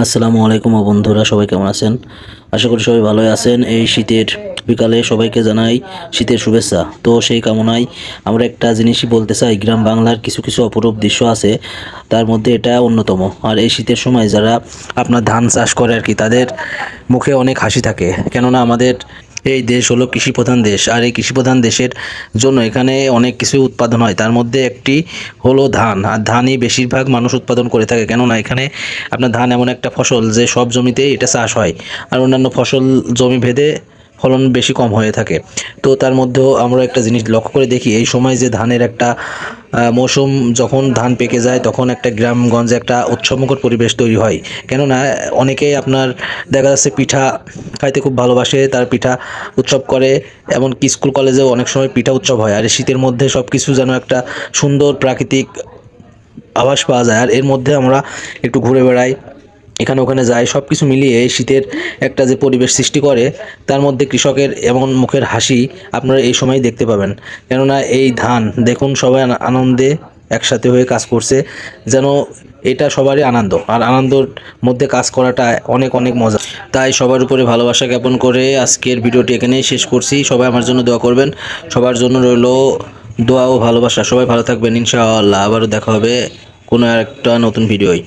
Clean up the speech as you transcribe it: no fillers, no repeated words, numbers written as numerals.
আসসালামু আলাইকুম বন্ধুরা, সবাই কেমন আছেন? আশা করি সবাই ভালোই আছেন। এই শীতের বিকালে সবাইকে জানাই শীতের শুভেচ্ছা। তো সেই কামনায় আমরা একটা জিনিসই বলতে চাই, গ্রাম বাংলার কিছু কিছু অপরূপ দৃশ্য আছে, তার মধ্যে এটা অন্যতম। আর এই শীতের সময় যারা আপনার ধান চাষ করে আর কি, তাদের মুখে অনেক হাসি থাকে, কেননা আমাদের এই দেশ হলো কৃষিপ্রধান দেশ। আর এই কৃষিপ্রধান দেশের জন্য এখানে অনেক কিছু উৎপাদন হয়, তার মধ্যে একটি হলো ধান। আর ধানই বেশিরভাগ মানুষ উৎপাদন করে থাকে, কেননা এখানে আপনার ধান এমন একটা ফসল যে সব জমিতেই এটা চাষ হয়। আর অন্যান্য ফসল জমি ভেদে ফলন বেশি কম হয়ে থাকে। তো তার মধ্যেও আমরা একটা জিনিস লক্ষ্য করে দেখি, এই সময় যে ধানের একটা মৌসুম, যখন ধান পেকে যায় তখন একটা গ্রামগঞ্জে একটা উৎসবমুখর পরিবেশ তৈরি হয়। কেননা অনেকেই আপনার দেখা যাচ্ছে পিঠা খাইতে খুব ভালোবাসে, তার পিঠা উৎসব করে। এমনকি স্কুল কলেজেও অনেক সময় পিঠা উৎসব হয়। আর এই শীতের মধ্যে সব কিছু যেন একটা সুন্দর প্রাকৃতিক আভাস পাওয়া যায়। আর এর মধ্যে আমরা একটু ঘুরে বেড়াই, এখানে ওখানে যাই, সব কিছু মিলিয়ে এই শীতের একটা যে পরিবেশ সৃষ্টি করে, তার মধ্যে কৃষকের এমন মুখের হাসি আপনারা এই সময় দেখতে পাবেন। কেননা এই ধান দেখুন, সবাই আনন্দে একসাথে হয়ে কাজ করছে, যেন এটা সবারই আনন্দ। আর আনন্দর মধ্যে কাজ করাটা অনেক অনেক মজা। তাই সবার উপরে ভালোবাসা জ্ঞাপন করে আজকের ভিডিওটি এখানেই শেষ করছি। সবাই আমার জন্য দোয়া করবেন, সবার জন্য রইল দোয়া ও ভালোবাসা। সবাই ভালো থাকবেন, ইনশাআল্লাহ আবারও দেখা হবে কোনো একটা নতুন ভিডিওয়।